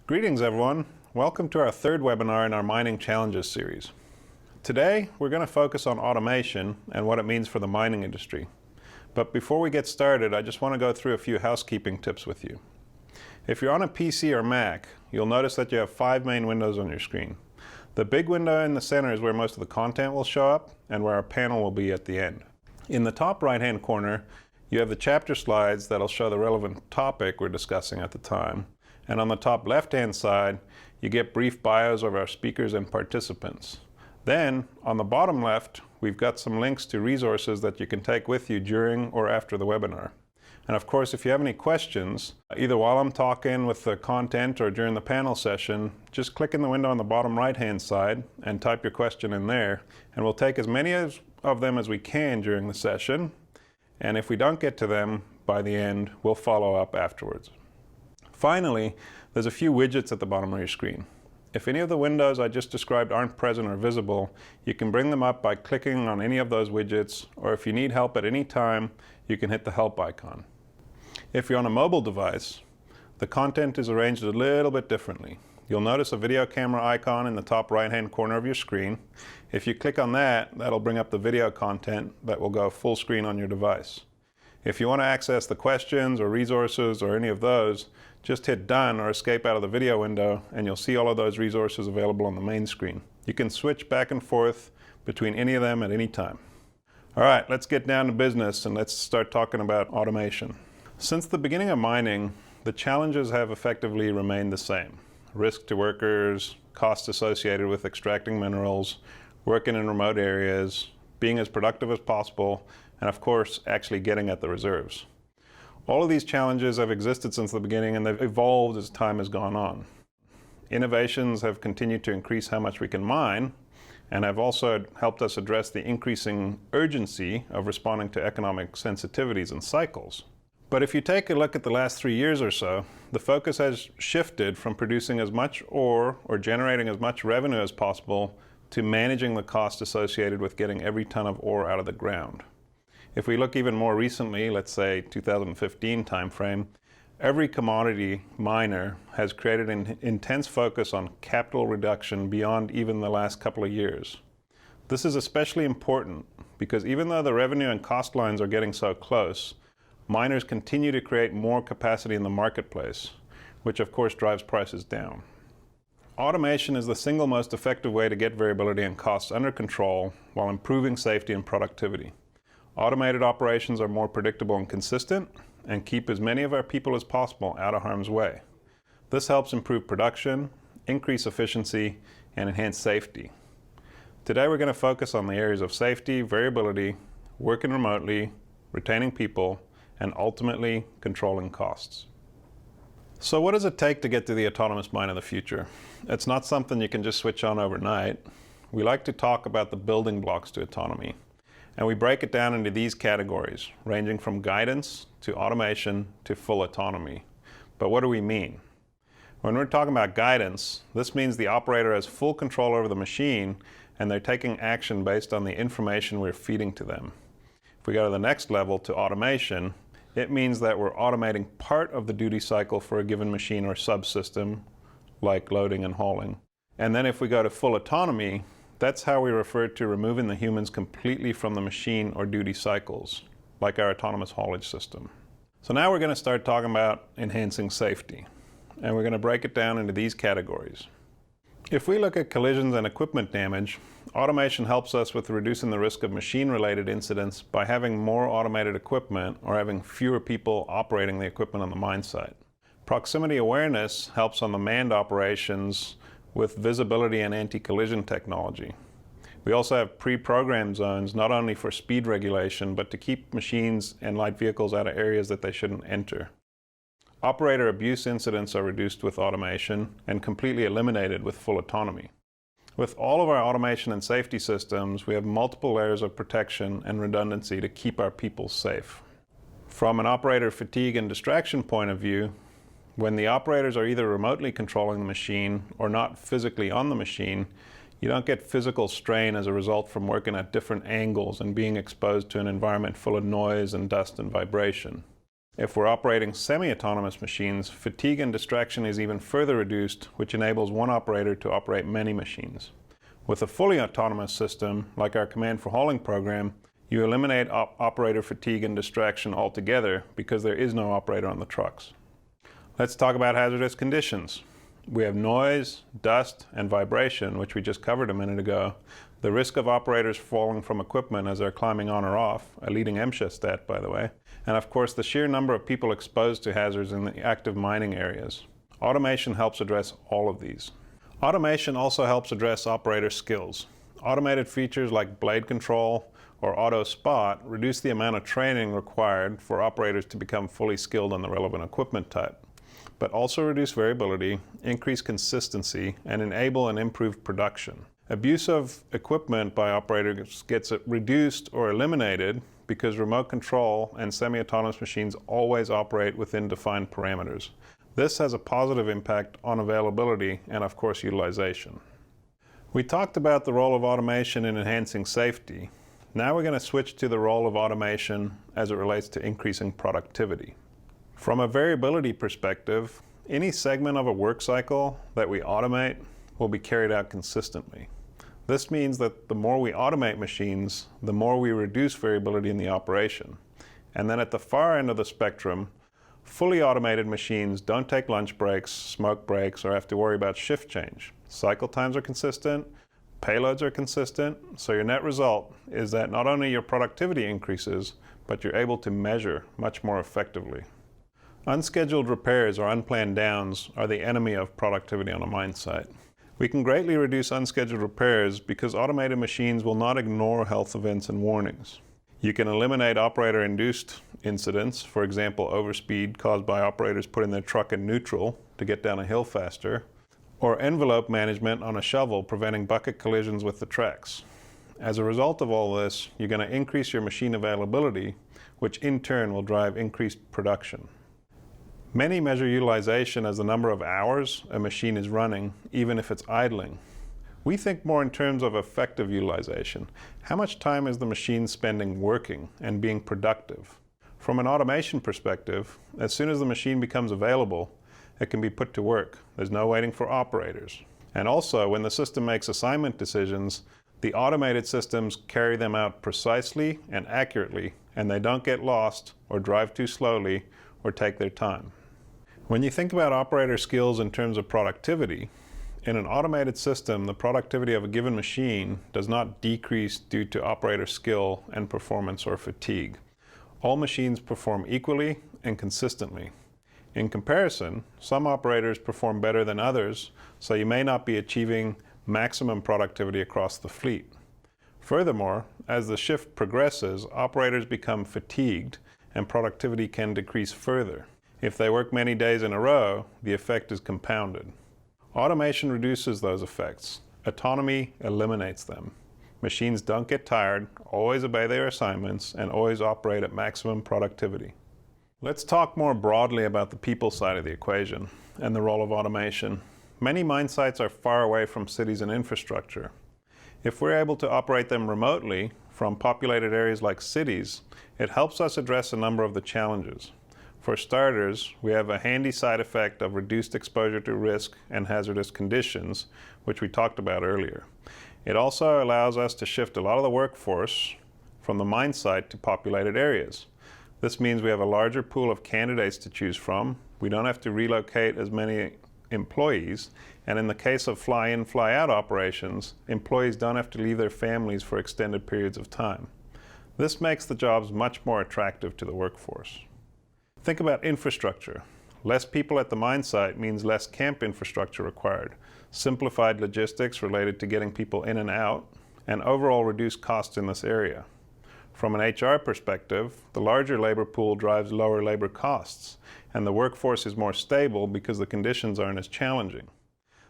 Greetings everyone. Welcome to our third webinar in our Mining Challenges series. Today we're going to focus on automation and what it means for the mining industry. But before we get started, I just want to go through a few housekeeping tips with you. If you're on a PC or Mac, you'll notice that you have 5 main windows on your screen. The big window in the center is where most of the content will show up and where our panel will be at the end. In the top right-hand corner, you have the chapter slides that'll show the relevant topic we're discussing at the time. And on the top left-hand side, you get brief bios of our speakers and participants. Then, on the bottom left, we've got some links to resources that you can take with you during or after the webinar. And of course, if you have any questions, either while I'm talking with the content or during the panel session, just click in the window on the bottom right-hand side and type your question in there, and we'll take as many of them as we can during the session. And if we don't get to them by the end, we'll follow up afterwards. Finally, there's a few widgets at the bottom of your screen. If any of the windows I just described aren't present or visible, you can bring them up by clicking on any of those widgets, or if you need help at any time, you can hit the help icon. If you're on a mobile device, the content is arranged a little bit differently. You'll notice a video camera icon in the top right-hand corner of your screen. If you click on that, that'll bring up the video content that will go full screen on your device. If you want to access the questions or resources or any of those, just hit done or escape out of the video window and you'll see all of those resources available on the main screen. You can switch back and forth between any of them at any time. All right, let's get down to business and let's start talking about automation. Since the beginning of mining, the challenges have effectively remained the same. Risk to workers, costs associated with extracting minerals, working in remote areas, being as productive as possible, and of course, actually getting at the reserves. All of these challenges have existed since the beginning and they've evolved as time has gone on. Innovations have continued to increase how much we can mine and have also helped us address the increasing urgency of responding to economic sensitivities and cycles. But if you take a look at the last 3 years or so, the focus has shifted from producing as much ore or generating as much revenue as possible to managing the cost associated with getting every ton of ore out of the ground. If we look even more recently, let's say 2015 timeframe, every commodity miner has created an intense focus on capital reduction beyond even the last couple of years. This is especially important because even though the revenue and cost lines are getting so close, miners continue to create more capacity in the marketplace, which of course drives prices down. Automation is the single most effective way to get variability and costs under control while improving safety and productivity. Automated operations are more predictable and consistent and keep as many of our people as possible out of harm's way. This helps improve production, increase efficiency, and enhance safety. Today we're going to focus on the areas of safety, variability, working remotely, retaining people, and ultimately controlling costs. So what does it take to get to the autonomous mine of the future? It's not something you can just switch on overnight. We like to talk about the building blocks to autonomy. And we break it down into these categories, ranging from guidance to automation to full autonomy. But what do we mean? When we're talking about guidance, this means the operator has full control over the machine and they're taking action based on the information we're feeding to them. If we go to the next level, to automation, it means that we're automating part of the duty cycle for a given machine or subsystem, like loading and hauling. And then if we go to full autonomy, that's how we refer to removing the humans completely from the machine or duty cycles, like our autonomous haulage system. So now we're going to start talking about enhancing safety, and we're going to break it down into these categories. If we look at collisions and equipment damage, automation helps us with reducing the risk of machine-related incidents by having more automated equipment or having fewer people operating the equipment on the mine site. Proximity awareness helps on the manned operations with visibility and anti-collision technology. We also have pre-programmed zones not only for speed regulation, but to keep machines and light vehicles out of areas that they shouldn't enter. Operator abuse incidents are reduced with automation and completely eliminated with full autonomy. With all of our automation and safety systems, we have multiple layers of protection and redundancy to keep our people safe. From an operator fatigue and distraction point of view, when the operators are either remotely controlling the machine or not physically on the machine, you don't get physical strain as a result from working at different angles and being exposed to an environment full of noise and dust and vibration. If we're operating semi-autonomous machines, fatigue and distraction is even further reduced, which enables one operator to operate many machines. With a fully autonomous system, like our command for hauling program, you eliminate operator fatigue and distraction altogether because there is no operator on the trucks. Let's talk about hazardous conditions. We have noise, dust, and vibration, which we just covered a minute ago. The risk of operators falling from equipment as they're climbing on or off, a leading MSHA stat, by the way. And of course, the sheer number of people exposed to hazards in the active mining areas. Automation helps address all of these. Automation also helps address operator skills. Automated features like blade control or auto spot reduce the amount of training required for operators to become fully skilled on the relevant equipment type, but also reduce variability, increase consistency, and enable an improved production. Abuse of equipment by operators gets reduced or eliminated because remote control and semi-autonomous machines always operate within defined parameters. This has a positive impact on availability and, of course, utilization. We talked about the role of automation in enhancing safety. Now we're going to switch to the role of automation as it relates to increasing productivity. From a variability perspective, any segment of a work cycle that we automate will be carried out consistently. This means that the more we automate machines, the more we reduce variability in the operation. And then at the far end of the spectrum, fully automated machines don't take lunch breaks, smoke breaks, or have to worry about shift change. Cycle times are consistent, payloads are consistent, so your net result is that not only your productivity increases, but you're able to measure much more effectively. Unscheduled repairs or unplanned downs are the enemy of productivity on a mine site. We can greatly reduce unscheduled repairs because automated machines will not ignore health events and warnings. You can eliminate operator-induced incidents, for example, overspeed caused by operators putting their truck in neutral to get down a hill faster, or envelope management on a shovel preventing bucket collisions with the tracks. As a result of all this, you're going to increase your machine availability, which in turn will drive increased production. Many measure utilization as the number of hours a machine is running, even if it's idling. We think more in terms of effective utilization. How much time is the machine spending working and being productive? From an automation perspective, as soon as the machine becomes available, it can be put to work. There's no waiting for operators. And also, when the system makes assignment decisions, the automated systems carry them out precisely and accurately, and they don't get lost or drive too slowly or take their time. When you think about operator skills in terms of productivity, in an automated system, the productivity of a given machine does not decrease due to operator skill and performance or fatigue. All machines perform equally and consistently. In comparison, some operators perform better than others, so you may not be achieving maximum productivity across the fleet. Furthermore, as the shift progresses, operators become fatigued and productivity can decrease further. If they work many days in a row, the effect is compounded. Automation reduces those effects. Autonomy eliminates them. Machines don't get tired, always obey their assignments, and always operate at maximum productivity. Let's talk more broadly about the people side of the equation and the role of automation. Many mine sites are far away from cities and infrastructure. If we're able to operate them remotely from populated areas like cities, it helps us address a number of the challenges. For starters, we have a handy side effect of reduced exposure to risk and hazardous conditions, which we talked about earlier. It also allows us to shift a lot of the workforce from the mine site to populated areas. This means we have a larger pool of candidates to choose from. We don't have to relocate as many employees, and in the case of fly-in, fly-out operations, employees don't have to leave their families for extended periods of time. This makes the jobs much more attractive to the workforce. Think about infrastructure. Less people at the mine site means less camp infrastructure required, simplified logistics related to getting people in and out, and overall reduced costs in this area. From an HR perspective, the larger labor pool drives lower labor costs, and the workforce is more stable because the conditions aren't as challenging.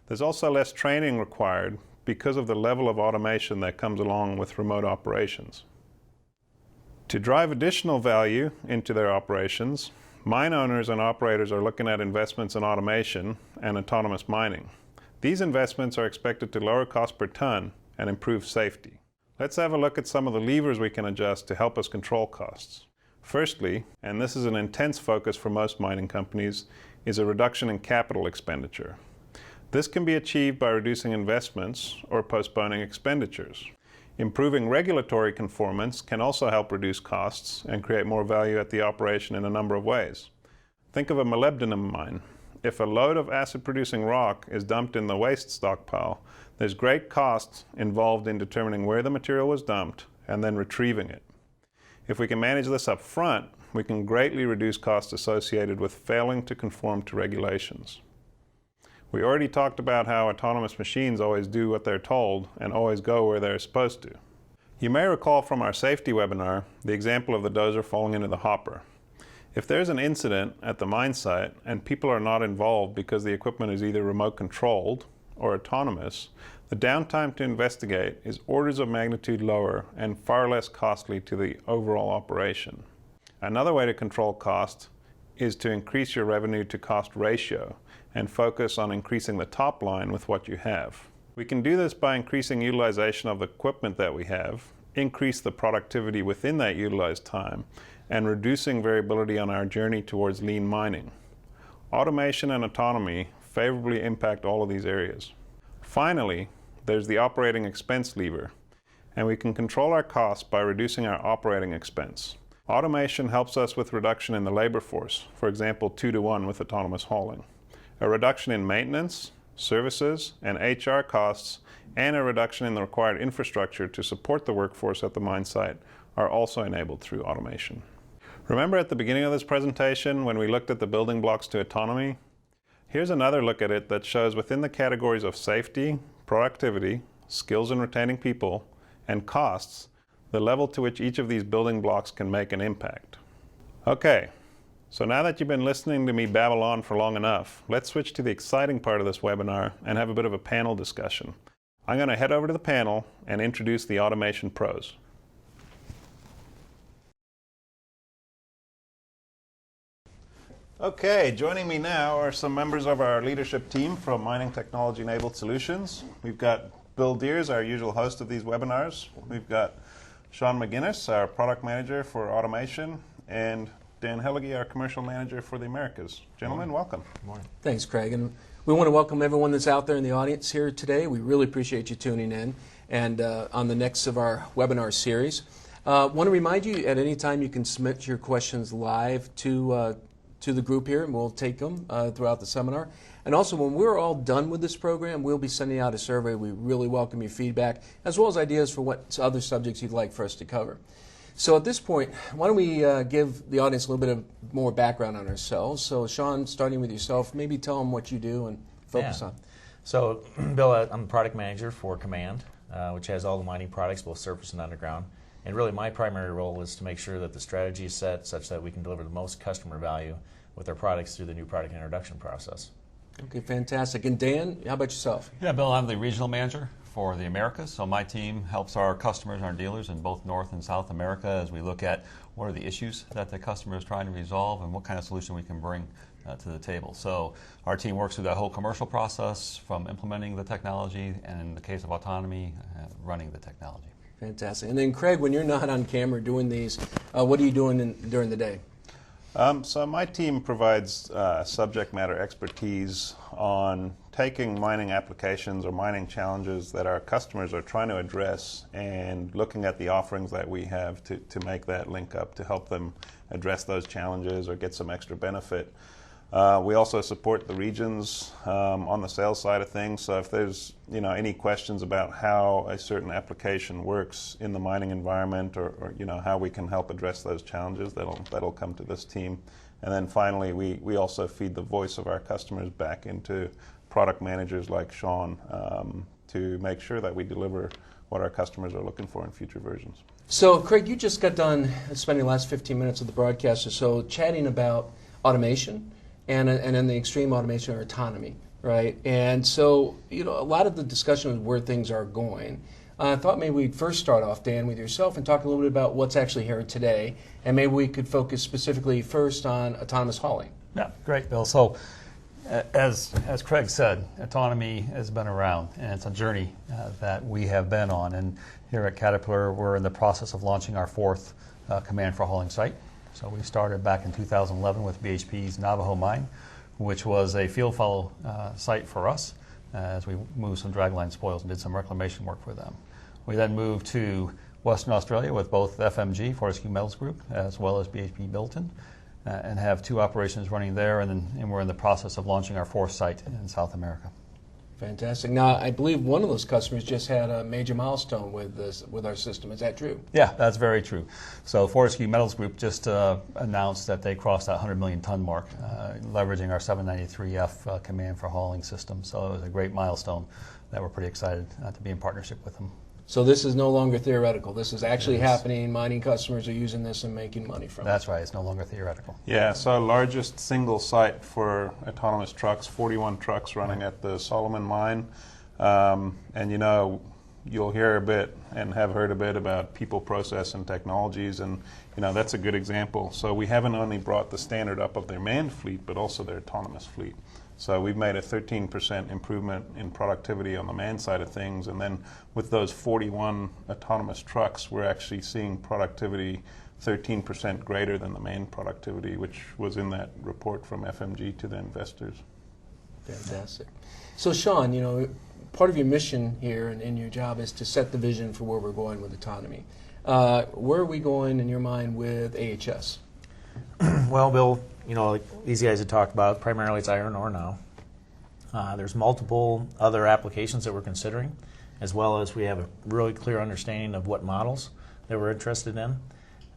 There's also less training required because of the level of automation that comes along with remote operations. To drive additional value into their operations, mine owners and operators are looking at investments in automation and autonomous mining. These investments are expected to lower cost per ton and improve safety. Let's have a look at some of the levers we can adjust to help us control costs. Firstly, and this is an intense focus for most mining companies, is a reduction in capital expenditure. This can be achieved by reducing investments or postponing expenditures. Improving regulatory conformance can also help reduce costs and create more value at the operation in a number of ways. Think of a molybdenum mine. If a load of acid-producing rock is dumped in the waste stockpile, there's great cost involved in determining where the material was dumped and then retrieving it. If we can manage this up front, we can greatly reduce costs associated with failing to conform to regulations. We already talked about how autonomous machines always do what they're told and always go where they're supposed to. You may recall from our safety webinar the example of the dozer falling into the hopper. If there's an incident at the mine site and people are not involved because the equipment is either remote controlled or autonomous, the downtime to investigate is orders of magnitude lower and far less costly to the overall operation. Another way to control cost is to increase your revenue to cost ratio and focus on increasing the top line with what you have. We can do this by increasing utilization of the equipment that we have, increase the productivity within that utilized time, and reducing variability on our journey towards lean mining. Automation and autonomy favorably impact all of these areas. Finally, there's the operating expense lever, and we can control our costs by reducing our operating expense. Automation helps us with reduction in the labor force, for example 2-to-1 with autonomous hauling. A reduction in maintenance, services, and HR costs, and a reduction in the required infrastructure to support the workforce at the mine site are also enabled through automation. Remember at the beginning of this presentation when we looked at the building blocks to autonomy? Here's another look at it that shows within the categories of safety, productivity, skills in retaining people, and costs, the level to which each of these building blocks can make an impact. Okay, so now that you've been listening to me babble on for long enough, let's switch to the exciting part of this webinar and have a bit of a panel discussion. I'm going to head over to the panel and introduce the automation pros. Okay, joining me now are some members of our leadership team from Mining Technology Enabled Solutions. We've got Bill Deers, our usual host of these webinars. We've got Sean McGinnis, our product manager for automation, and Dan Hellige, our commercial manager for the Americas. Gentlemen, welcome. Good morning. Thanks, Craig. And we want to welcome everyone that's out there in the audience here today. We really appreciate you tuning in and on the next of our webinar series. Want to remind you at any time you can submit your questions live to the group here, and we'll take them throughout the seminar. And also, when we're all done with this program, we'll be sending out a survey. We really welcome your feedback, as well as ideas for what other subjects you'd like for us to cover. So at this point, why don't we give the audience a little bit of more background on ourselves. So Sean, starting with yourself, maybe tell them what you do and focus on. So Bill, I'm the product manager for Command, which has all the mining products, both surface and underground. And really my primary role is to make sure that the strategy is set such that we can deliver the most customer value with our products through the new product introduction process. Okay, fantastic. And Dan, how about yourself? Yeah, Bill, I'm the regional manager for the Americas. So my team helps our customers, our dealers in both North and South America as we look at what are the issues that the customer is trying to resolve and what kind of solution we can bring to the table. So our team works through that whole commercial process from implementing the technology and in the case of autonomy, running the technology. Fantastic. And then Craig, when you're not on camera doing these, what are you doing during the day? So my team provides subject matter expertise on taking mining applications or mining challenges that our customers are trying to address and looking at the offerings that we have to make that link up to help them address those challenges or get some extra benefit. We also support the regions on the sales side of things. So if there's any questions about how a certain application works in the mining environment, or how we can help address those challenges, that'll come to this team. And then finally, we also feed the voice of our customers back into product managers like Sean to make sure that we deliver what our customers are looking for in future versions. So Craig, you just got done spending the last 15 minutes of the broadcast or so chatting about automation. And then the extreme automation or autonomy, right? And so, a lot of the discussion is where things are going. I thought maybe we'd first start off, Dan, with yourself and talk a little bit about what's actually here today, and maybe we could focus specifically first on autonomous hauling. Yeah, great, Bill. So, as Craig said, autonomy has been around, and it's a journey that we have been on. And here at Caterpillar, we're in the process of launching our fourth Command for Hauling site. So we started back in 2011 with BHP's Navajo mine, which was a field follow site for us as we moved some dragline spoils and did some reclamation work for them. We then moved to Western Australia with both FMG, Fortescue Metals Group, as well as BHP Billiton, and have 2 operations running there, and we're in the process of launching our 4th site in South America. Fantastic. Now, I believe one of those customers just had a major milestone with our system. Is that true? Yeah, that's very true. So Fortescue Metals Group just announced that they crossed that 100 million ton mark, leveraging our 793F command for hauling system. So it was a great milestone that we're pretty excited to be in partnership with them. So this is no longer theoretical. This is actually happening. Mining customers are using this and making money from it. That's right. It's no longer theoretical. Yeah, so largest single site for autonomous trucks, 41 trucks running at the Solomon mine. And you know, you'll hear a bit and have heard a bit about people, process, and technologies, and you know, that's a good example. So we haven't only brought the standard up of their manned fleet, but also their autonomous fleet. So we've made a 13% improvement in productivity on the manned side of things, and then with those 41 autonomous trucks, we're actually seeing productivity 13% greater than the manned productivity, which was in that report from FMG to the investors. Fantastic. So Sean, you know, part of your mission here and in your job is to set the vision for where we're going with autonomy. Where are we going in your mind with AHS? Well, Bill, you know, like these guys had talked about, primarily it's iron ore now. There's multiple other applications that we're considering, as well as we have a really clear understanding of what models that we're interested in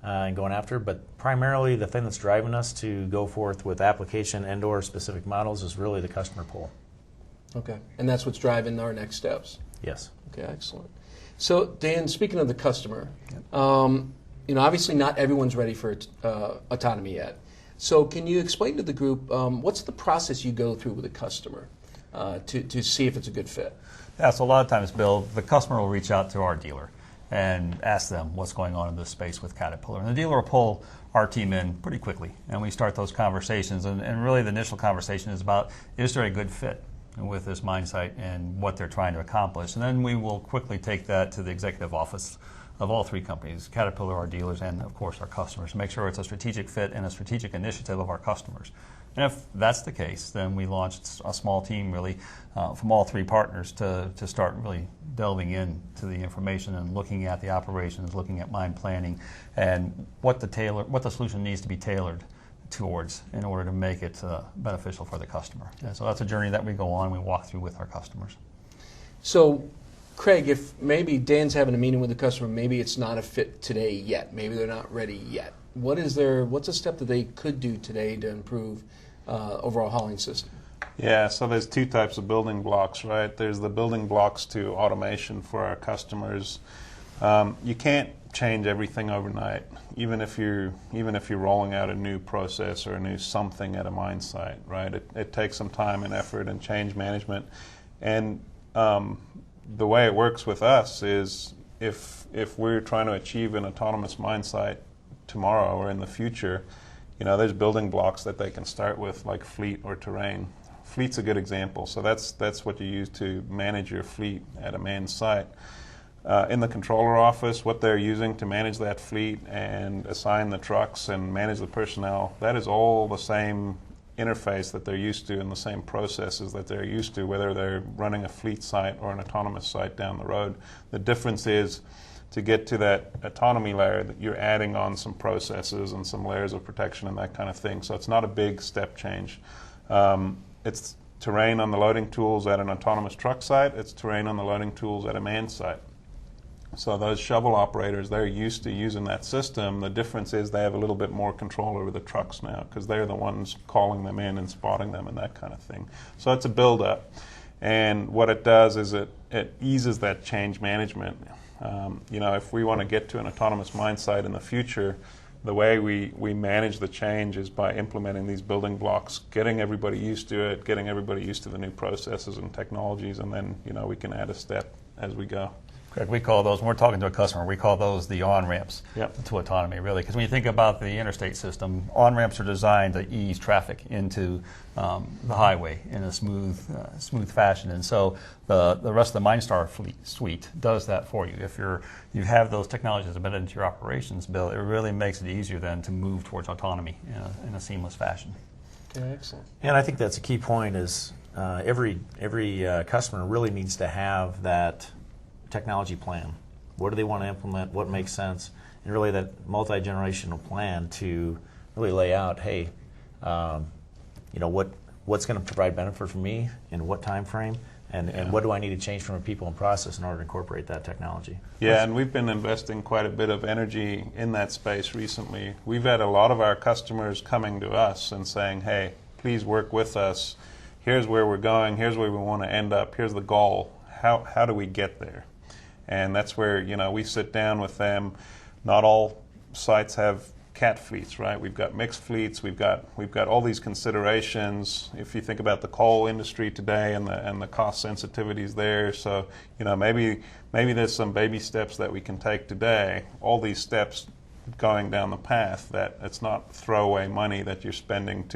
and going after. But primarily the thing that's driving us to go forth with application and or specific models is really the customer pull. Okay, and that's what's driving our next steps. Yes. Okay, excellent. So Dan, speaking of the customer, you know, obviously not everyone's ready for autonomy yet. So can you explain to the group what's the process you go through with a customer to see if it's a good fit? Yeah, so a lot of times, Bill, the customer will reach out to our dealer and ask them what's going on in this space with Caterpillar. And the dealer will pull our team in pretty quickly, and we start those conversations. And really the initial conversation is about, is there a good fit with this mine site and what they're trying to accomplish? And then we will quickly take that to the executive office of all 3 companies, Caterpillar, our dealers, and of course our customers, to make sure it's a strategic fit and a strategic initiative of our customers. And if that's the case, then we launched a small team really from all 3 partners to start really delving into the information and looking at the operations, looking at mine planning, and what the solution needs to be tailored towards in order to make it beneficial for the customer. And so that's a journey that we go on, we walk through with our customers. So Craig, if maybe Dan's having a meeting with the customer, maybe it's not a fit today yet, maybe they're not ready yet. What's a step that they could do today to improve overall hauling system? Yeah, so there's 2 types of building blocks, right? There's the building blocks to automation for our customers. You can't change everything overnight, even if you're rolling out a new process or a new something at a mine site, right? It takes some time and effort and change management. And the way it works with us is if we're trying to achieve an autonomous mine site tomorrow or in the future, you know, there's building blocks that they can start with, like fleet or terrain. Fleet's a good example. So that's what you use to manage your fleet at a manned site. In the controller office, what they're using to manage that fleet and assign the trucks and manage the personnel, that is all the same interface that they're used to and the same processes that they're used to, whether they're running a fleet site or an autonomous site down the road. The difference is, to get to that autonomy layer, that you're adding on some processes and some layers of protection and that kind of thing. So it's not a big step change. It's terrain on the loading tools at an autonomous truck site. It's terrain on the loading tools at a manned site. So those shovel operators, they're used to using that system. The difference is they have a little bit more control over the trucks now because they're the ones calling them in and spotting them and that kind of thing. So it's a build-up. And what it does is it eases that change management. You know, if we want to get to an autonomous mine site in the future, the way we manage the change is by implementing these building blocks, getting everybody used to it, getting everybody used to the new processes and technologies, and then, you know, we can add a step as we go. Correct. We call those, when we're talking to a customer, we call those the on-ramps Yep. to autonomy, really. Because when you think about the interstate system, on-ramps are designed to ease traffic into the highway in a smooth fashion. And so the rest of the MineStar suite does that for you. If you have those technologies embedded into your operations, Bill, it really makes it easier then to move towards autonomy in a seamless fashion. Okay, excellent. And I think that's a key point is every customer really needs to have that technology plan. What do they want to implement? What makes sense? And really that multi-generational plan to really lay out, hey, what's going to provide benefit for me in what time frame, and what do I need to change from a people and process in order to incorporate that technology? Yeah, and we've been investing quite a bit of energy in that space recently. We've had a lot of our customers coming to us and saying, hey, please work with us. Here's where we're going. Here's where we want to end up. Here's the goal. How do we get there? And that's where, we sit down with them. Not all sites have cat fleets, right? We've got mixed fleets. We've got all these considerations. If you think about the coal industry today and the cost sensitivities there, so maybe there's some baby steps that we can take today. All these steps going down the path that it's not throwaway money that you're spending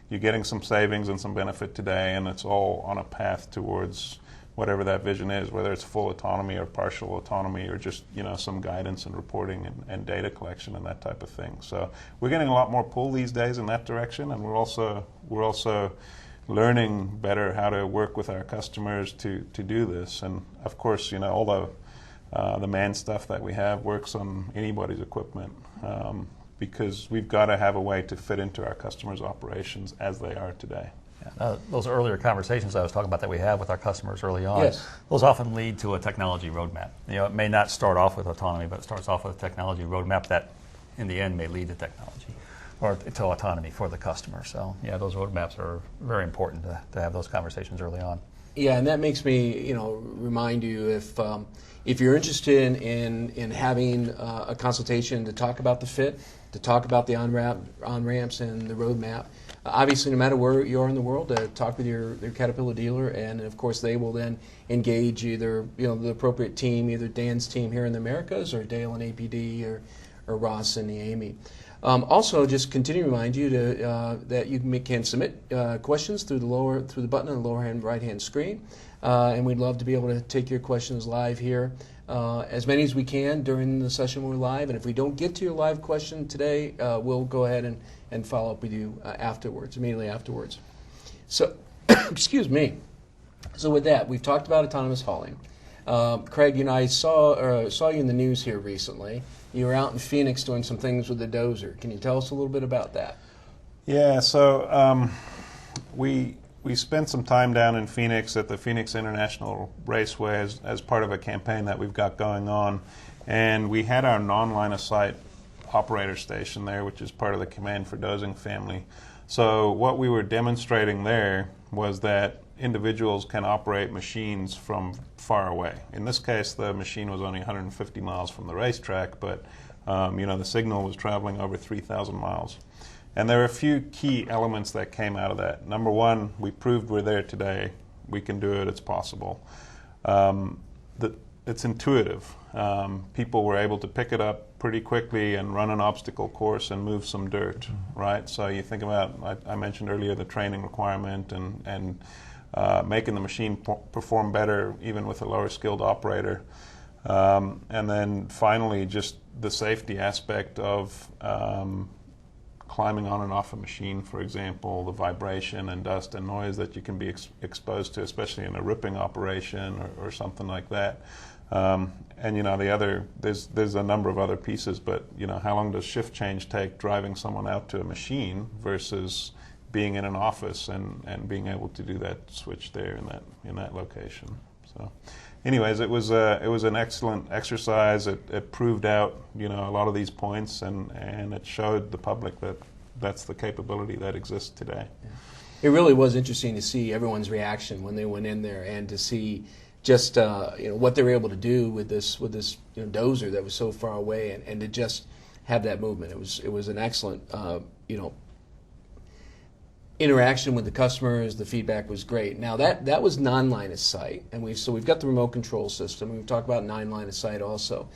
you're getting some savings and some benefit today, and it's all on a path towards whatever that vision is, whether it's full autonomy or partial autonomy or just some guidance and reporting and data collection and that type of thing. So we're getting a lot more pull these days in that direction, and we're also learning better how to work with our customers to do this. And of course, all the man stuff that we have works on anybody's equipment, because we've got to have a way to fit into our customers' operations as they are today. Those earlier conversations I was talking about that we have with our customers early on, Yes. those often lead to a technology roadmap. It may not start off with autonomy, but it starts off with a technology roadmap that in the end may lead to technology or to autonomy for the customer. So yeah, those roadmaps are very important to have those conversations early on. Yeah, and that makes me, remind you if you're interested in having a consultation to talk about the fit, to talk about the on-ramps and the roadmap. Obviously, no matter where you are in the world, talk with your Caterpillar dealer, and of course they will then engage either the appropriate team, either Dan's team here in the Americas, or Dale and APD, or Ross and the AMI. Also, just continue to remind you that you can submit questions through the button on the lower right hand screen, and we'd love to be able to take your questions live here, as many as we can during the session when we're live. And if we don't get to your live question today, we'll go ahead and follow up with you immediately afterwards. So, excuse me. So with that, we've talked about autonomous hauling. Craig, I saw you in the news here recently. You were out in Phoenix doing some things with the Dozer. Can you tell us a little bit about that? Yeah, so we spent some time down in Phoenix at the Phoenix International Raceway as part of a campaign that we've got going on, and we had our non-line of sight operator station there, which is part of the Command for Dozing family. So what we were demonstrating there was that individuals can operate machines from far away. In this case, the machine was only 150 miles from the racetrack, but the signal was traveling over 3,000 miles. And there are a few key elements that came out of that. Number one, we proved we're there today. We can do it. It's possible. It's intuitive. People were able to pick it up pretty quickly and run an obstacle course and move some dirt, right? So you think about, I mentioned earlier, the training requirement and making the machine perform better even with a lower skilled operator. And then finally, just the safety aspect of climbing on and off a machine, for example, the vibration and dust and noise that you can be exposed to, especially in a ripping operation or something like that. And there's a number of other pieces, but how long does shift change take driving someone out to a machine versus being in an office and being able to do that switch there in that location. So anyways, it was an excellent exercise. It proved out a lot of these points, and it showed the public that that's the capability that exists today. Yeah. It really was interesting to see everyone's reaction when they went in there, and to see just what they were able to do with this dozer that was so far away, and to just have that movement. It was an excellent interaction with the customers, the feedback was great. Now that was non-line of sight, and we've got the remote control system. We've talked about non-line of sight also.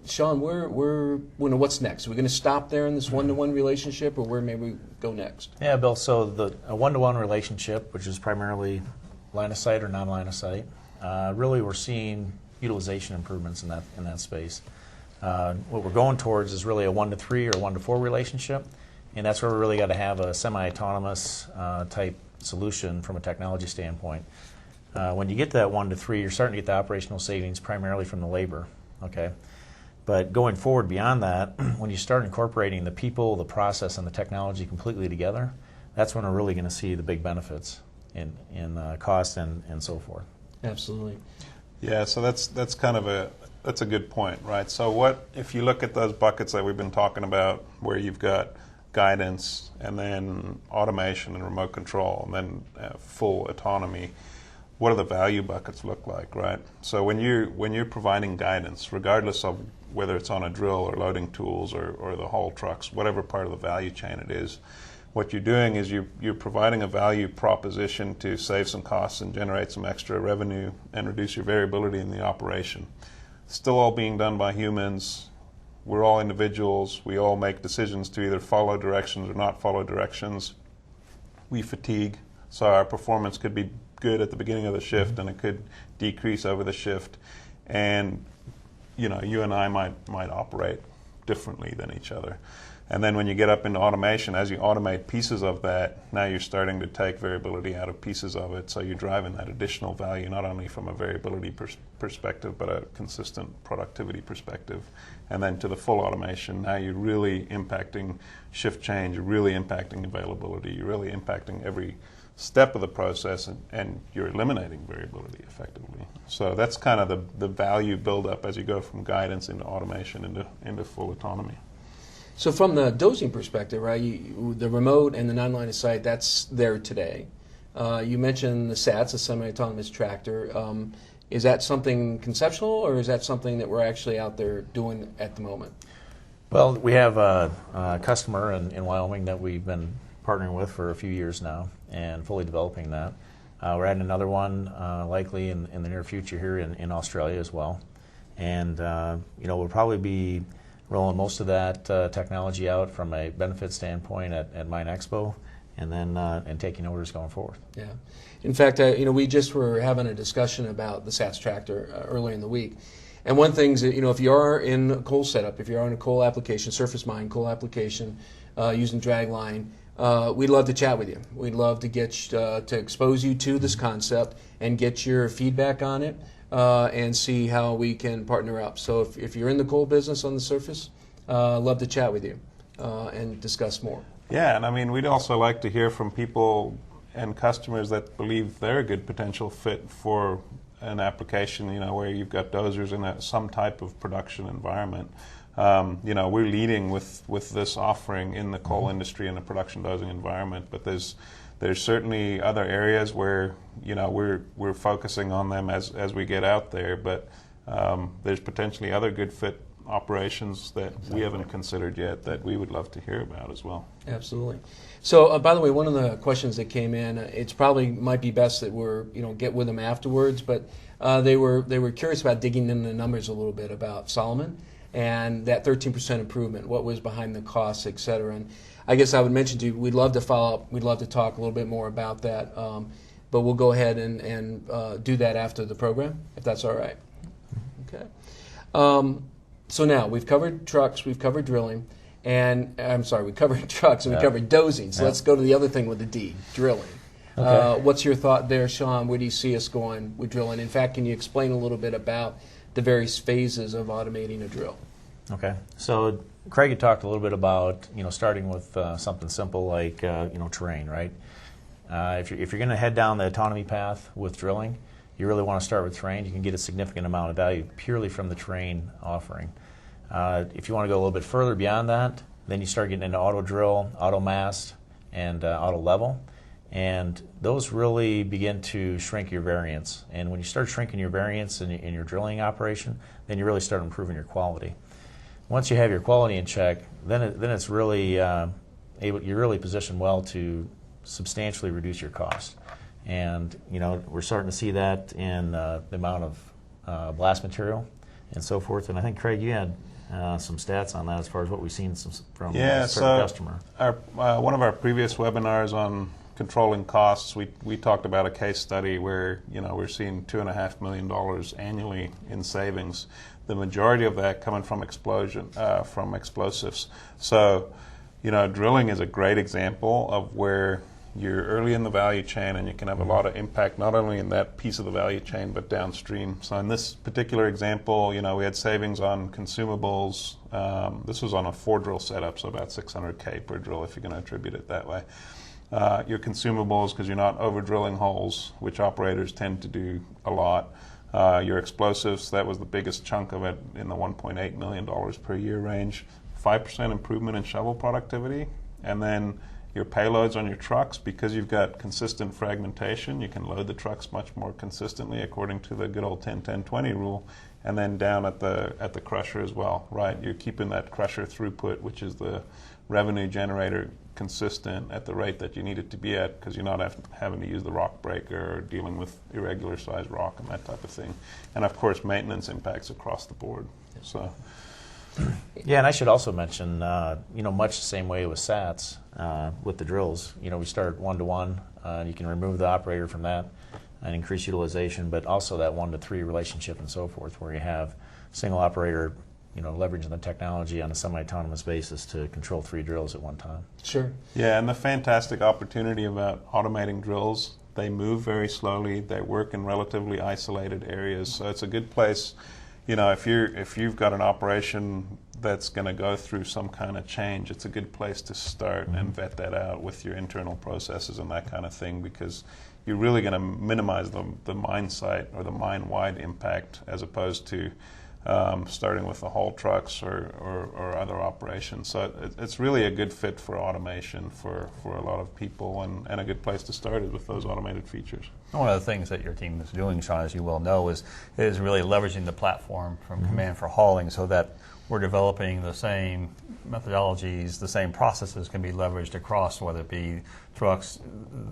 Sean, what's next? Are we going to stop there in this one-to-one relationship, or where may we go next? Yeah, Bill. So a one-to-one relationship, which is primarily line of sight or non-line of sight, really we're seeing utilization improvements in that space. What we're going towards is really a 1-to-3 or 1-to-4 relationship, and that's where we really got to have a semi-autonomous type solution from a technology standpoint. When you get to that 1-to-3, you're starting to get the operational savings primarily from the labor. Okay, but going forward beyond that, when you start incorporating the people, the process, and the technology completely together, that's when we're really going to see the big benefits in cost and so forth. Absolutely. Yeah, so that's kind of a good point, right? So what if you look at those buckets that we've been talking about, where you've got guidance and then automation and remote control and then full autonomy? What do the value buckets look like, right? So when you're providing guidance, regardless of whether it's on a drill or loading tools or the whole trucks, whatever part of the value chain it is, what you're doing is you're providing a value proposition to save some costs and generate some extra revenue and reduce your variability in the operation. Still all being done by humans. We're all individuals. We all make decisions to either follow directions or not follow directions. We fatigue, so our performance could be good at the beginning of the shift and it could decrease over the shift, and you and I might operate differently than each other. And then when you get up into automation, as you automate pieces of that, now you're starting to take variability out of pieces of it, so you're driving that additional value not only from a variability perspective but a consistent productivity perspective. And then to the full automation, now you're really impacting shift change, you're really impacting availability, you're really impacting every step of the process, and you're eliminating variability effectively. So that's kind of the value buildup as you go from guidance into automation into full autonomy. So from the dozing perspective, right, the remote and the non-line of sight, that's there today. You mentioned the SATs, the semi-autonomous tractor. Is that something conceptual, or is that something that we're actually out there doing at the moment? Well, we have a customer in Wyoming that we've been partnering with for a few years now and fully developing that. We're adding another one likely in the near future here in Australia as well. And we'll probably be rolling most of that technology out from a benefit standpoint at Mine Expo, and then and taking orders going forward. Yeah. In fact, we just were having a discussion about the SATs tractor earlier in the week. And one thing is that, if you are in a coal setup, if you're on a coal application, surface mine, coal application, using drag line, we'd love to chat with you. We'd love to get to expose you to this concept and get your feedback on it and see how we can partner up. So if you're in the coal business on the surface, love to chat with you and discuss more. Yeah, and I mean, we'd also like to hear from people and customers that believe they're a good potential fit for an application, where you've got dozers in some type of production environment. We're leading with this offering in the coal industry in the production dozing environment, but there's certainly other areas where we're focusing on them as we get out there, but there's potentially other good fit operations that we haven't considered yet that we would love to hear about as well. Absolutely. So, by the way, one of the questions that came in, it's probably might be best that we're get with them afterwards, but they were curious about digging into the numbers a little bit about Solomon and that 13% improvement, what was behind the costs, et cetera. And I guess I would mention to you, we'd love to follow up, we'd love to talk a little bit more about that, but we'll go ahead and do that after the program, if that's all right. Okay. So now, we've covered trucks, we've covered drilling, and we covered trucks and we covered dozing. So let's go to the other thing with the D, drilling. Okay. What's your thought there, Sean? Where do you see us going with drilling? In fact, can you explain a little bit about the various phases of automating a drill? Okay. So Craig had talked a little bit about starting with something simple like terrain, right? If you're going to head down the autonomy path with drilling, you really want to start with terrain. You can get a significant amount of value purely from the terrain offering. If you want to go a little bit further beyond that, then you start getting into auto drill, auto mast, and auto level. And those really begin to shrink your variance. And when you start shrinking your variance in your drilling operation, then you really start improving your quality. Once you have your quality in check, then it's really you're really positioned well to substantially reduce your cost. And we're starting to see that in the amount of blast material and so forth. And I think, Craig, you had some stats on that as far as what we've seen from a certain customer. One of our previous webinars on controlling costs, we talked about a case study where we're seeing $2.5 million annually in savings. The majority of that coming from from explosives. So, drilling is a great example of where you're early in the value chain and you can have a lot of impact not only in that piece of the value chain but downstream. So in this particular example, we had savings on consumables. This was on a 4-drill setup, so about $600K per drill if you're going to attribute it that way. Your consumables, because you're not over drilling holes, which operators tend to do a lot. Your explosives, that was the biggest chunk of it in the $1.8 million per year range. 5% improvement in shovel productivity. And then your payloads on your trucks, because you've got consistent fragmentation, you can load the trucks much more consistently according to the good old 10-10-20 rule. And then down at the crusher as well, right? You're keeping that crusher throughput, which is the revenue generator, consistent at the rate that you need it to be at, because you're not having to use the rock breaker or dealing with irregular sized rock and that type of thing. And of course, maintenance impacts across the board. So. Yeah, and I should also mention, much the same way with SATs, with the drills. We start 1-to-1. You can remove the operator from that and increase utilization, but also that 1-to-3 relationship and so forth, where you have single operator, leveraging the technology on a semi-autonomous basis to control 3 drills at one time. Sure. Yeah, and the fantastic opportunity about automating drills, they move very slowly, they work in relatively isolated areas, so it's a good place. If you've got an operation that's going to go through some kind of change, it's a good place to start and vet that out with your internal processes and that kind of thing, because you're really going to minimize the mine site or the mine-wide impact as opposed to starting with the haul trucks or other operations. So it's really a good fit for automation for a lot of people, and a good place to start is with those automated features. One of the things that your team is doing, Sean, as you well know, is really leveraging the platform from Command for hauling, so that we're developing the same methodologies, the same processes can be leveraged across, whether it be trucks,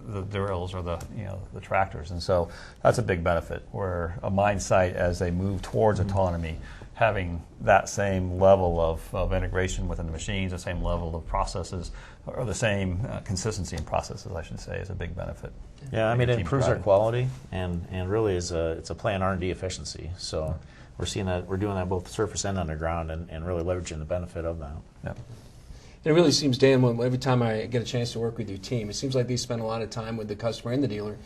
the drills, or the tractors. And so that's a big benefit, where a mine site, as they move towards autonomy, having that same level of integration within the machines, the same level of processes, or the same consistency in processes, I should say, is a big benefit. Yeah, it improves our quality, and really it's a play on R&D efficiency. So we're seeing that, we're doing that both surface and underground, and really leveraging the benefit of that. Yeah. It really seems, Dan, every time I get a chance to work with your team, it seems like they spend a lot of time with the customer and the dealer,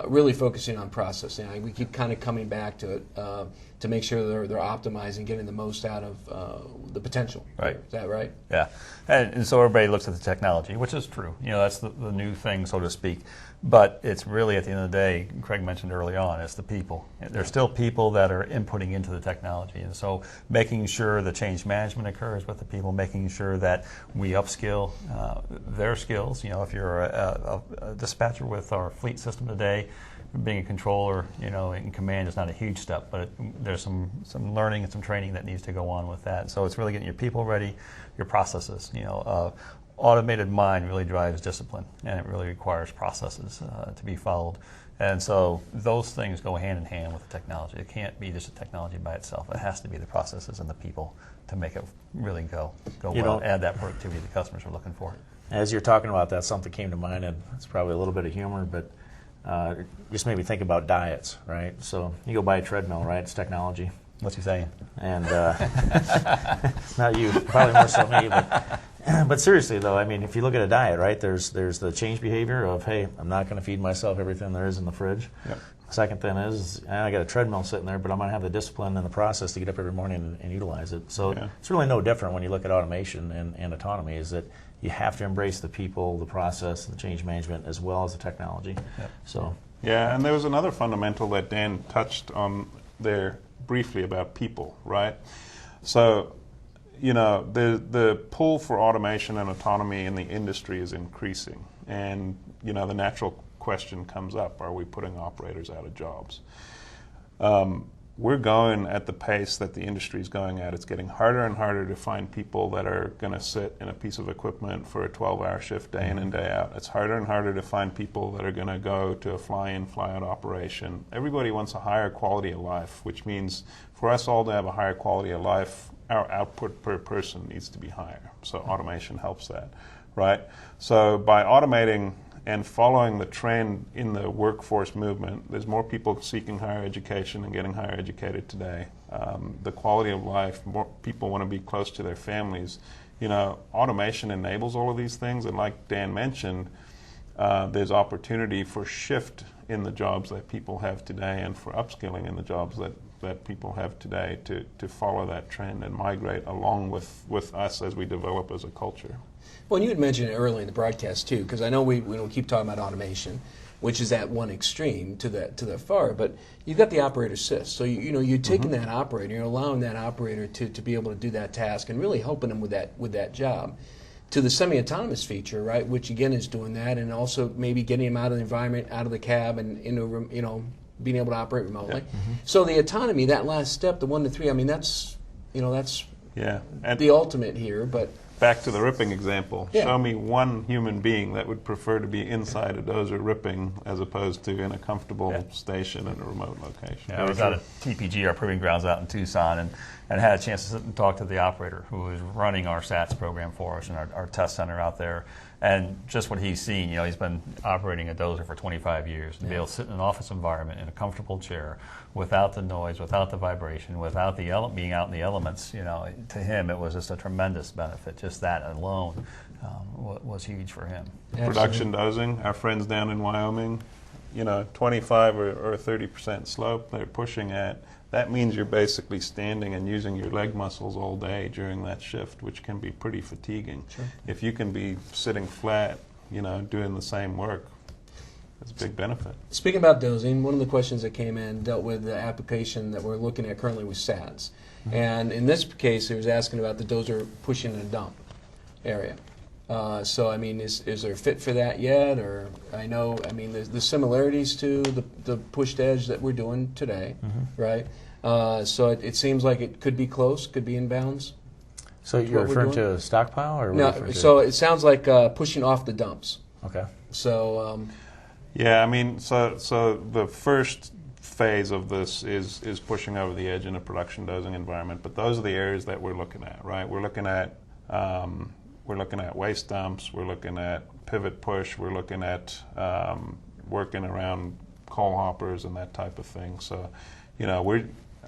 really focusing on processing. We keep kind of coming back to it to make sure they're optimizing, getting the most out of the potential. Right. Is that right? Yeah. And so everybody looks at the technology, which is true. That's the new thing, so to speak. But it's really, at the end of the day, Craig mentioned early on, it's the people. There's still people that are inputting into the technology. And so making sure the change management occurs with the people, making sure that we upskill their skills. If you're a dispatcher with our fleet system today, being a controller, in command is not a huge step, but there's some learning and some training that needs to go on with that. So it's really getting your people ready, your processes. Automated mine really drives discipline, and it really requires processes to be followed. And so those things go hand in hand with the technology. It can't be just a technology by itself. It has to be the processes and the people to make it really go well, add that productivity the customers are looking for. As you're talking about that, something came to mind, and it's probably a little bit of humor, but it just made me think about diets, right? So you go buy a treadmill, right? It's technology. What's he saying? And not you, probably more so me, but seriously though, if you look at a diet, right, there's the change behavior of, hey, I'm not going to feed myself everything there is in the fridge. Yep. Second thing is, I got a treadmill sitting there, but I'm going to have the discipline and the process to get up every morning and utilize it. So it's really no different when you look at automation and autonomy, is that you have to embrace the people, the process, the change management, as well as the technology. Yep. So. Yeah, and there was another fundamental that Dan touched on there briefly about people, right? So, the pull for automation and autonomy in the industry is increasing. And, the natural question comes up, are we putting operators out of jobs? we're going at the pace that the industry is going at. It's getting harder and harder to find people that are going to sit in a piece of equipment for a 12-hour shift day in and day out. It's harder and harder to find people that are going to go to a fly-in, fly-out operation. Everybody wants a higher quality of life, which means for us all to have a higher quality of life, our output per person needs to be higher. So automation helps that, right? So by automating and following the trend in the workforce movement, there's more people seeking higher education and getting higher educated today. The quality of life, more people want to be close to their families. You know, automation enables all of these things, and like Dan mentioned, there's opportunity for shift in the jobs that people have today and for upskilling in the jobs that people have today to follow that trend and migrate along with us as we develop as a culture. Well, and you had mentioned it early in the broadcast too, because I know we don't keep talking about automation, which is at one extreme to that far, but you've got the operator assist. So you're taking that operator, you're allowing that operator to be able to do that task and really helping them with that job. To the semi-autonomous feature, right, which again is doing that, and also maybe getting them out of the environment, out of the cab, and into being able to operate remotely. Yeah. So the autonomy, that last step, the 1 to 3, I mean that's Yeah, and the ultimate here, but. Back to the ripping example. Yeah. Show me one human being that would prefer to be inside a dozer ripping as opposed to in a comfortable station in a remote location. Yeah, I was out at TPG, our proving grounds out in Tucson, and had a chance to sit and talk to the operator who was running our SATS program for us and our test center out there. And just what he's seen, he's been operating a dozer for 25 years. To be able to sit in an office environment in a comfortable chair without the noise, without the vibration, without the being out in the elements, to him it was just a tremendous benefit. Just that alone was huge for him. Production dozing, our friends down in Wyoming, 25 or 30% slope they're pushing at. That means you're basically standing and using your leg muscles all day during that shift, which can be pretty fatiguing. Sure. If you can be sitting flat, doing the same work, it's a big benefit. Speaking about dozing, one of the questions that came in dealt with the application that we're looking at currently with SATS. Mm-hmm. And in this case, it was asking about the dozer pushing in a dump area. So, I mean, is there a fit for that yet? Or the similarities to the pushed edge that we're doing today, right? So it seems like it could be close, could be inbounds. So you're referring to a stockpile? Or No, so it sounds like pushing off the dumps. Okay. So... yeah, I mean, so the first phase of this is pushing over the edge in a production dozing environment, but those are the areas that we're looking at, right? We're looking at waste dumps, we're looking at pivot push, we're looking at working around coal hoppers and that type of thing. So,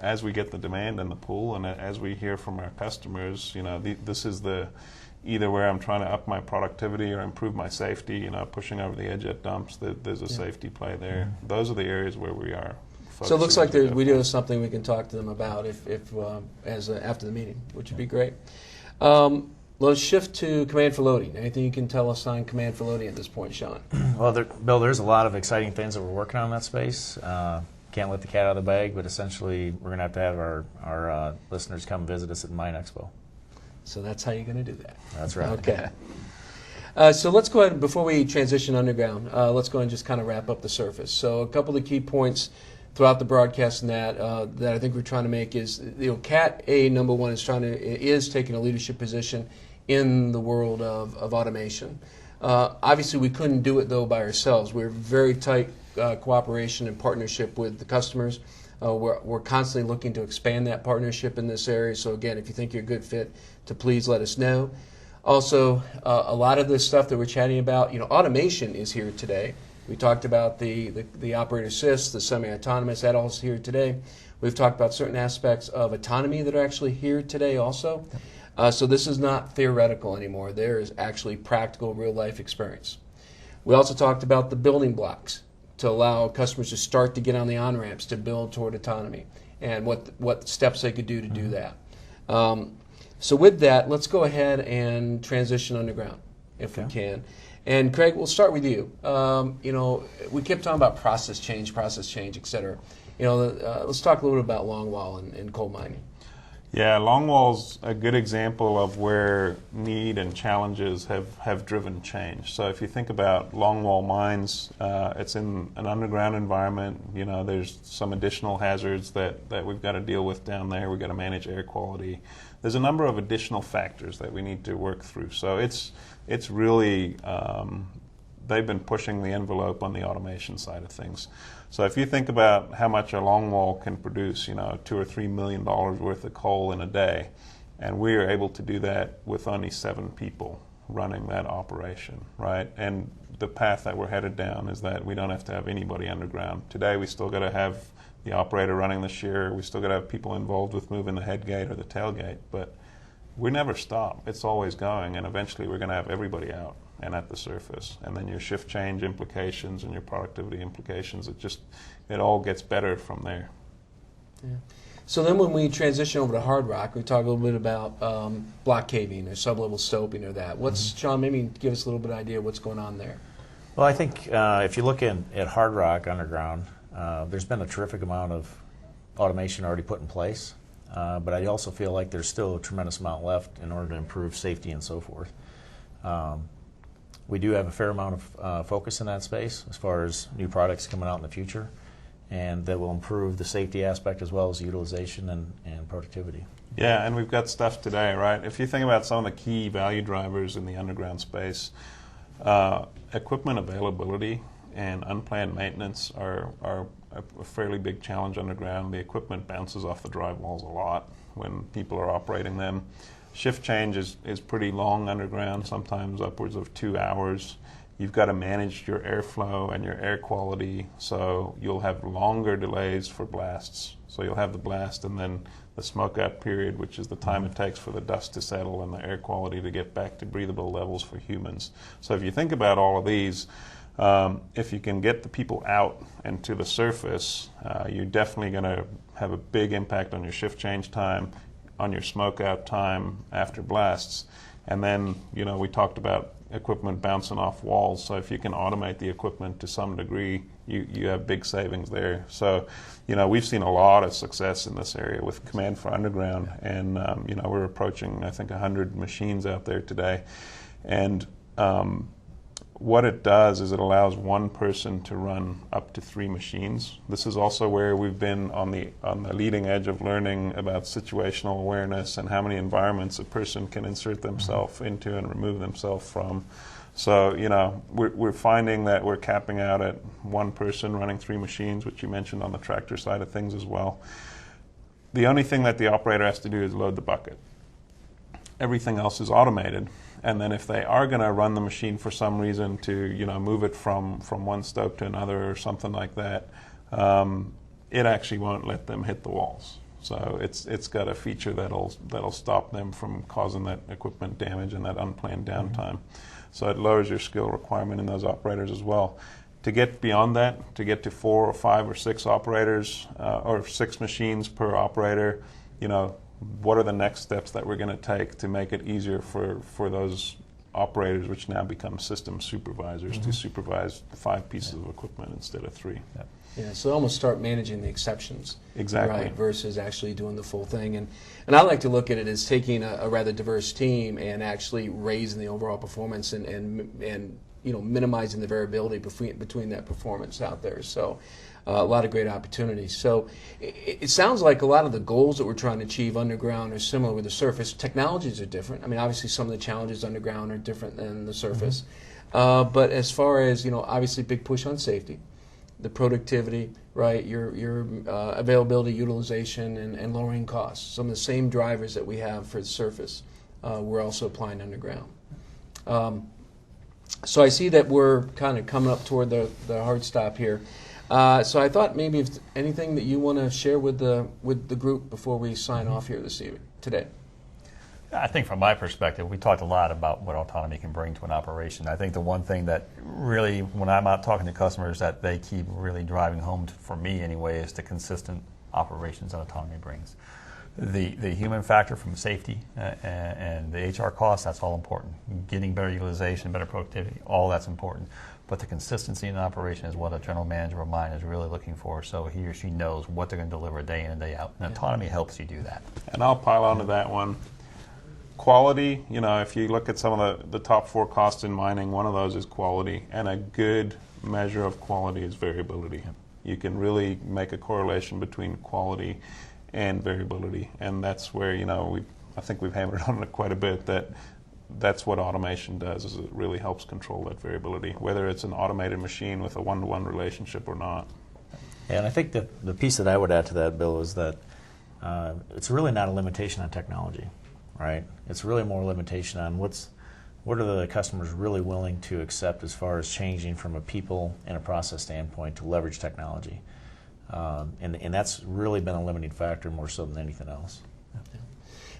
as we get the demand in the pool and as we hear from our customers, this is either where I'm trying to up my productivity or improve my safety, pushing over the edge at dumps, there's a safety play there. Mm-hmm. Those are the areas where we are focusing. So it looks like we do have something we can talk to them about after the meeting, which would be great. Let's shift to command for loading. Anything you can tell us on command for loading at this point, Sean? Well, Bill, there's a lot of exciting things that we're working on in that space. Can't let the cat out of the bag, but essentially we're going to have our listeners come visit us at Mine Expo. So that's how you're going to do that. That's right. Okay. So let's go ahead, before we transition underground, let's go ahead and just kind of wrap up the surface. So a couple of the key points throughout the broadcast and that I think we're trying to make is, CAT A, number one, is taking a leadership position in the world of automation. Obviously, we couldn't do it, though, by ourselves. We're very tight cooperation and partnership with the customers. We're constantly looking to expand that partnership in this area. So again, if you think you're a good fit, to please let us know. Also, a lot of this stuff that we're chatting about, automation is here today. We talked about the operator assist, the semi-autonomous, that all is here today. We've talked about certain aspects of autonomy that are actually here today also. So this is not theoretical anymore. There is actually practical, real-life experience. We also talked about the building blocks to allow customers to start to get on the on-ramps to build toward autonomy and what steps they could do to do that. So with that, let's go ahead and transition underground, if we can. And Craig, we'll start with you. We kept talking about process change, et cetera. Let's talk a little bit about longwall and coal mining. Yeah, longwall's a good example of where need and challenges have driven change. So if you think about longwall mines, it's in an underground environment. You know, there's some additional hazards that we've got to deal with down there. We've got to manage air quality. There's a number of additional factors that we need to work through. So it's really, they've been pushing the envelope on the automation side of things. So if you think about how much a longwall can produce, you know, $2 or $3 million worth of coal in a day, and we are able to do that with only 7 people running that operation, right? And the path that we're headed down is that we don't have to have anybody underground. Today we still got to have the operator running the shear, we still got to have people involved with moving the head gate or the tailgate, but we never stop. It's always going, and eventually we're going to have everybody out and at the surface. And then your shift change implications and your productivity implications, it all gets better from there. Yeah. So then when we transition over to hard rock, we talk a little bit about block caving or sublevel stoping or that. What's, Sean, maybe give us a little bit of idea of what's going on there. Well, I think if you look at hard rock underground, there's been a terrific amount of automation already put in place. But I also feel like there's still a tremendous amount left in order to improve safety and so forth. We do have a fair amount of focus in that space as far as new products coming out in the future, and that will improve the safety aspect as well as utilization and productivity. Yeah, and we've got stuff today, right? If you think about some of the key value drivers in the underground space, equipment availability and unplanned maintenance are a fairly big challenge underground. The equipment bounces off the drive walls a lot when people are operating them. Shift change is pretty long underground, sometimes upwards of 2 hours. You've got to manage your airflow and your air quality, so you'll have longer delays for blasts. So you'll have the blast and then the smoke out period, which is the time it takes for the dust to settle and the air quality to get back to breathable levels for humans. So if you think about all of these, if you can get the people out and to the surface, you're definitely going to have a big impact on your shift change time, on your smoke out time after blasts. And then, you know, we talked about equipment bouncing off walls. So if you can automate the equipment to some degree, you have big savings there. So, you know, we've seen a lot of success in this area with Command for Underground. And, you know, we're approaching, I think, 100 machines out there today. And what it does is it allows one person to run up to 3 machines. This is also where we've been on the leading edge of learning about situational awareness and how many environments a person can insert themselves into and remove themselves from. So, you know, we're finding that we're capping out at one person running 3 machines, which you mentioned on the tractor side of things as well. The only thing that the operator has to do is load the bucket. Everything else is automated. And then if they are going to run the machine for some reason to, you know, move it from one stope to another or something like that, it actually won't let them hit the walls. So it's got a feature that'll stop them from causing that equipment damage and that unplanned downtime. So it lowers your skill requirement in those operators as well. To get beyond that, to get to 4 or 5 or 6 operators or 6 machines per operator, you know, what are the next steps that we're going to take to make it easier for those operators, which now become system supervisors, to supervise 5 pieces of equipment instead of 3. Yeah. Yeah, so almost start managing the exceptions. Exactly. Right, versus actually doing the full thing. And I like to look at it as taking a rather diverse team and actually raising the overall performance and you know, minimizing the variability between that performance out there. So a lot of great opportunities. So it sounds like a lot of the goals that we're trying to achieve underground are similar with the surface. Technologies are different. I mean, obviously some of the challenges underground are different than the surface. But as far as, you know, obviously big push on safety, the productivity, right, your availability, utilization, and lowering costs. Some of the same drivers that we have for the surface, we're also applying underground. So I see that we're kind of coming up toward the hard stop here. So I thought maybe if anything that you want to share with the group before we sign off here today. I think from my perspective, we talked a lot about what autonomy can bring to an operation. I think the one thing that really, when I'm out talking to customers, that they keep really driving home, for me anyway, is the consistent operations that autonomy brings. The human factor from safety and the HR costs, that's all important. Getting better utilization, better productivity, all that's important. but the consistency in operation is what a general manager of mine is really looking for, so he or she knows what they're going to deliver day in and day out. And autonomy helps you do that. And I'll pile onto that one. Quality, if you look at some of the top 4 costs in mining, one of those is quality, and a good measure of quality is variability. You can really make a correlation between quality and variability, and that's where I think we've hammered on it quite a bit, that's what automation does, is it really helps control that variability, whether it's an automated machine with a one-to-one relationship or not. Yeah, and I think that the piece that I would add to that, Bill, is that it's really not a limitation on technology, right? It's really more a limitation on what are the customers really willing to accept as far as changing from a people and a process standpoint to leverage technology. And that's really been a limiting factor more so than anything else.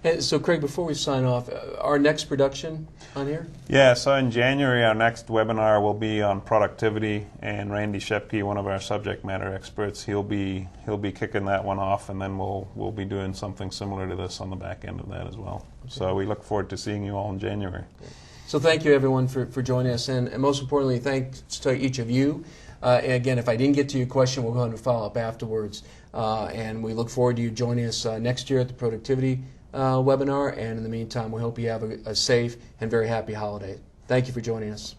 And so, Craig, before we sign off, our next production on here? Yeah, so in January, our next webinar will be on productivity, and Randy Shepke, one of our subject matter experts, he'll be kicking that one off, and then we'll be doing something similar to this on the back end of that as well. Okay. So we look forward to seeing you all in January. So thank you, everyone, for joining us, and most importantly, thanks to each of you. And again, if I didn't get to your question, we'll go ahead and follow up afterwards. And we look forward to you joining us next year at the Productivity webinar, and in the meantime, we hope you have a safe and very happy holiday. Thank you for joining us.